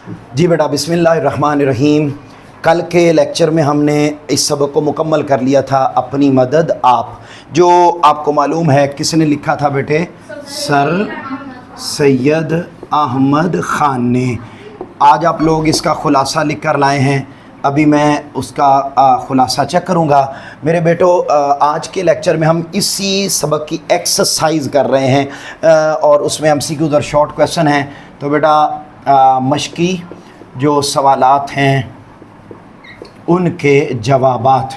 جی بیٹا، بسم اللہ الرحمن الرحیم۔ کل کے لیکچر میں ہم نے اس سبق کو مکمل کر لیا تھا، اپنی مدد آپ، جو آپ کو معلوم ہے کس نے لکھا تھا بیٹے؟ سر سید احمد خان نے۔ آج آپ لوگ اس کا خلاصہ لکھ کر لائے ہیں، ابھی میں اس کا خلاصہ چیک کروں گا۔ میرے بیٹو، آج کے لیکچر میں ہم اسی سبق کی ایکسرسائز کر رہے ہیں اور اس میں MCQs اور شارٹ کویسچن ہیں۔ تو بیٹا مشقی جو سوالات ہیں ان کے جوابات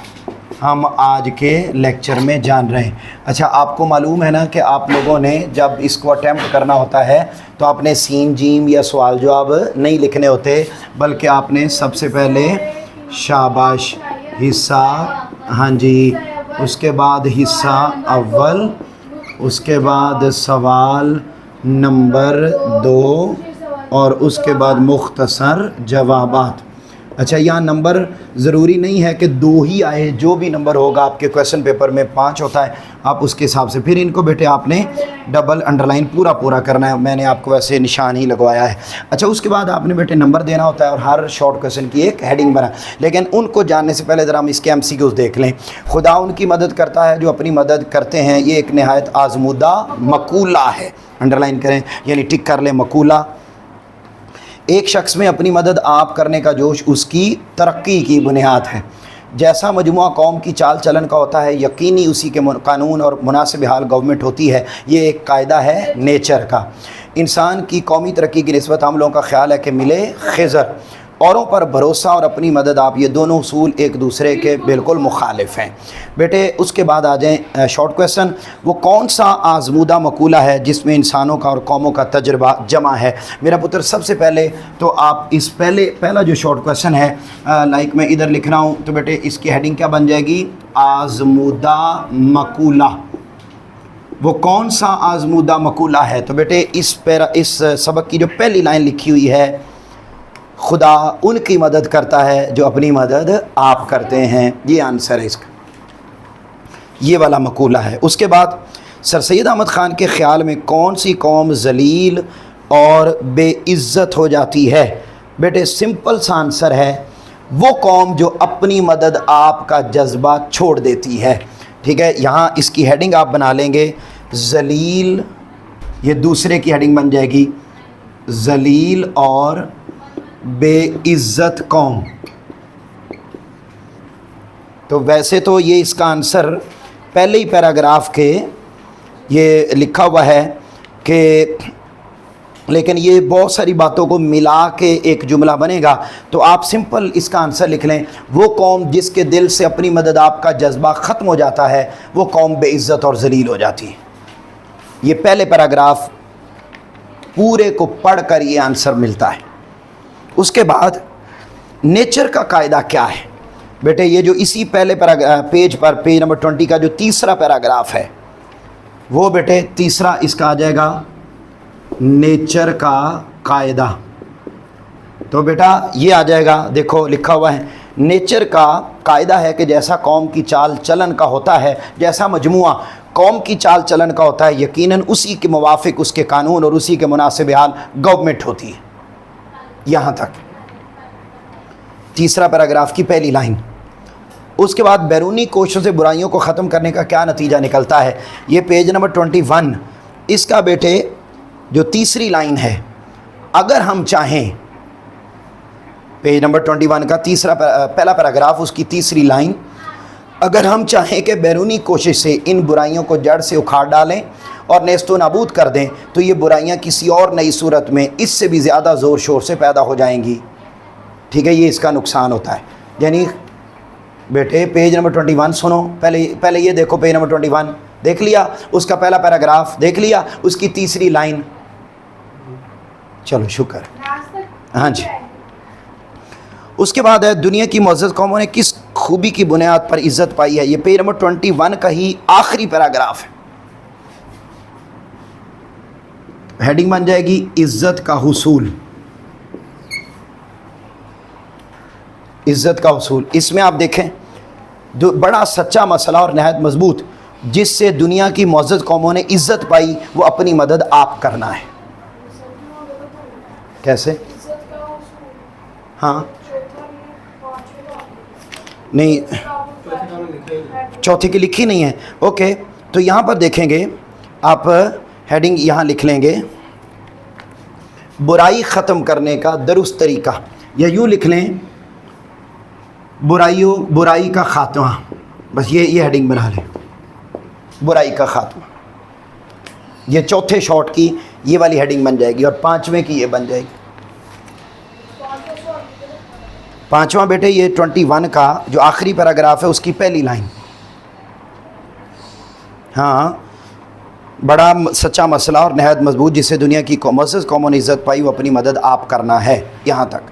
ہم آج کے لیکچر میں جان رہے ہیں۔ اچھا، آپ کو معلوم ہے نا کہ آپ لوگوں نے جب اس کو اٹیمپٹ کرنا ہوتا ہے تو آپ نے سین جیم یا سوال جواب نہیں لکھنے ہوتے، بلکہ آپ نے سب سے پہلے شاباش حصہ، ہاں جی، اس کے بعد حصہ اول، اس کے بعد سوال نمبر 2 اور اس کے بعد مختصر جوابات۔ اچھا، یہاں نمبر ضروری نہیں ہے کہ 2 ہی آئے، جو بھی نمبر ہوگا آپ کے کویسچن پیپر میں 5 ہوتا ہے، آپ اس کے حساب سے پھر ان کو بیٹے آپ نے ڈبل انڈر لائن پورا کرنا ہے۔ میں نے آپ کو ویسے نشان ہی لگوایا ہے۔ اچھا، اس کے بعد آپ نے بیٹے نمبر دینا ہوتا ہے اور ہر شارٹ کویسچن کی ایک ہیڈنگ بنا، لیکن ان کو جاننے سے پہلے ذرا ہم اس کے MCQs دیکھ لیں۔ خدا ان کی مدد کرتا ہے جو اپنی مدد کرتے ہیں، یہ ایک نہایت آزمودہ مقولہ ہے۔ انڈرلائن کریں، یعنی ٹک کر لیں، مقولہ۔ ایک شخص میں اپنی مدد آپ کرنے کا جوش اس کی ترقی کی بنیاد ہے۔ جیسا مجموعہ قوم کی چال چلن کا ہوتا ہے، یقینی اسی کے قانون اور مناسب حال گورنمنٹ ہوتی ہے۔ یہ ایک قاعدہ ہے نیچر کا۔ انسان کی قومی ترقی کی نسبت ہم لوگوں کا خیال ہے کہ ملے خضر، اوروں پر بھروسہ اور اپنی مدد آپ، یہ دونوں اصول ایک دوسرے کے بالکل مخالف ہیں۔ بیٹے اس کے بعد آ جائیں شارٹ کویسچن۔ وہ کون سا آزمودہ مقولہ ہے جس میں انسانوں کا اور قوموں کا تجربہ جمع ہے؟ میرا پتر، سب سے پہلے تو آپ اس پہلا جو شارٹ کویسچن ہے، لائک میں ادھر لکھ رہا ہوں، تو بیٹے اس کی ہیڈنگ کیا بن جائے گی؟ آزمودہ مقولہ۔ وہ کون سا آزمودہ مقولہ ہے؟ تو بیٹے اس سبق کی جو پہلی لائن لکھی ہوئی ہے، خدا ان کی مدد کرتا ہے جو اپنی مدد آپ کرتے ہیں، یہ آنسر ہے اس کا، یہ والا مقولہ ہے۔ اس کے بعد سر سید احمد خان کے خیال میں کون سی قوم ذلیل اور بے عزت ہو جاتی ہے؟ بیٹے سمپل سا آنسر ہے، وہ قوم جو اپنی مدد آپ کا جذبہ چھوڑ دیتی ہے۔ ٹھیک ہے، یہاں اس کی ہیڈنگ آپ بنا لیں گے ذلیل، یہ دوسرے کی ہیڈنگ بن جائے گی ذلیل اور بے عزت قوم۔ تو ویسے تو یہ اس کا آنسر پہلے ہی پیراگراف کے یہ لکھا ہوا ہے کہ، لیکن یہ بہت ساری باتوں کو ملا کے ایک جملہ بنے گا، تو آپ سمپل اس کا آنسر لکھ لیں، وہ قوم جس کے دل سے اپنی مدد آپ کا جذبہ ختم ہو جاتا ہے، وہ قوم بے عزت اور ذلیل ہو جاتی ہے۔ یہ پہلے پیراگراف پورے کو پڑھ کر یہ آنسر ملتا ہے۔ اس کے بعد نیچر کا قاعدہ کیا ہے؟ بیٹے یہ جو اسی پہلے پیج پر، پیج نمبر 20 کا جو تیسرا پیراگراف ہے، وہ بیٹے تیسرا اس کا آ جائے گا نیچر کا قاعدہ۔ تو بیٹا یہ آ جائے گا، دیکھو لکھا ہوا ہے، نیچر کا قاعدہ ہے کہ جیسا قوم کی چال چلن کا ہوتا ہے، جیسا مجموعہ قوم کی چال چلن کا ہوتا ہے، یقیناً اسی کے موافق اس کے قانون اور اسی کے مناسب حال گورنمنٹ ہوتی ہے۔ یہاں تک تیسرا پیراگراف کی پہلی لائن۔ اس کے بعد بیرونی کوششوں سے برائیوں کو ختم کرنے کا کیا نتیجہ نکلتا ہے؟ یہ پیج نمبر 21، اس کا بیٹے جو تیسری لائن ہے، اگر ہم چاہیں، پیج نمبر 21 کا پہلا پیراگراف، اس کی تیسری لائن، اگر ہم چاہیں کہ بیرونی کوشش سے ان برائیوں کو جڑ سے اکھاڑ ڈالیں اور نیست و نابود کر دیں، تو یہ برائیاں کسی اور نئی صورت میں اس سے بھی زیادہ زور شور سے پیدا ہو جائیں گی۔ ٹھیک ہے، یہ اس کا نقصان ہوتا ہے۔ یعنی بیٹے پیج نمبر 21 سنو، پہلے یہ دیکھو، پیج نمبر 21 دیکھ لیا، اس کا پہلا پیراگراف دیکھ لیا، اس کی تیسری لائن، چلو شکر، ہاں جی۔ اس کے بعد ہے دنیا کی معزز قوموں نے کس خوبی کی بنیاد پر عزت پائی ہے؟ یہ پیج نمبر 21 کا ہی آخری پیراگراف ہے۔ ہیڈنگ بن جائے گی عزت کا حصول، عزت کا حصول۔ اس میں آپ دیکھیں بڑا سچا مسئلہ اور نہایت مضبوط، جس سے دنیا کی معزز قوموں نے عزت پائی، وہ اپنی مدد آپ کرنا ہے۔ کیسے؟ ہاں نہیں چوتھی کی لکھی نہیں ہے. اوکے تو یہاں پر دیکھیں گے آپ ہیڈنگ یہاں لکھ لیں گے برائی ختم کرنے کا درست طریقہ, یا یوں لکھ لیں برائی کا خاتمہ. بس یہ ہیڈنگ بنا لیں, برائی کا خاتمہ. یہ چوتھے شارٹ کی یہ والی ہیڈنگ بن جائے گی, اور پانچویں کی یہ بن جائے گی. پانچواں بیٹے یہ 21 کا جو آخری پیراگراف ہے اس کی پہلی لائن. ہاں بڑا سچا مسئلہ اور نہایت مضبوط جسے دنیا کی معزز قوموں نے عزت پائی وہ اپنی مدد آپ کرنا ہے. یہاں تک.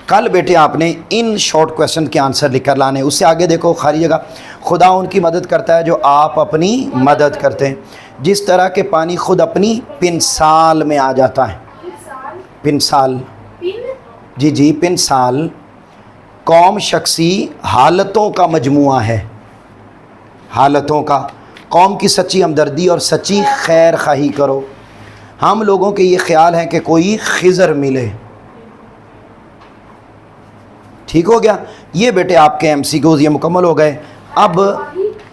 کل بیٹے آپ نے ان شارٹ کویسچن کے آنسر لکھ کر لانے. اس سے آگے دیکھو خالی جگہ, خدا ان کی مدد کرتا ہے جو آپ اپنی مدد کرتے ہیں. جس طرح کہ پانی خود اپنی پنسال میں آ جاتا ہے. پنسال, جی پنسال قوم شخصی حالتوں کا مجموعہ ہے. حالتوں کا. قوم کی سچی ہمدردی اور سچی خیر خواہی کرو. ہم لوگوں کے یہ خیال ہے کہ کوئی خضر ملے. ٹھیک ہو گیا. یہ بیٹے آپ کے ایم سی کیوز یہ مکمل ہو گئے. اب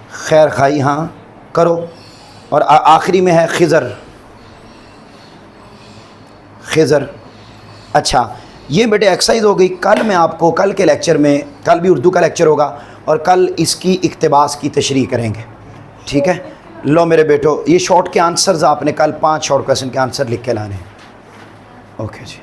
خیر خواہی ہاں کرو, اور آخری میں ہے خضر. خضر. اچھا یہ بیٹے ایکسرسائز ہو گئی. کل میں آپ کو کل کے لیکچر میں, کل بھی اردو کا لیکچر ہوگا اور کل اس کی اقتباس کی تشریح کریں گے. ٹھیک ہے. لو میرے بیٹو یہ شارٹ کے آنسرز آپ نے کل 5 شارٹ کویسچن کے آنسر لکھ کے لانے. اوکے جی.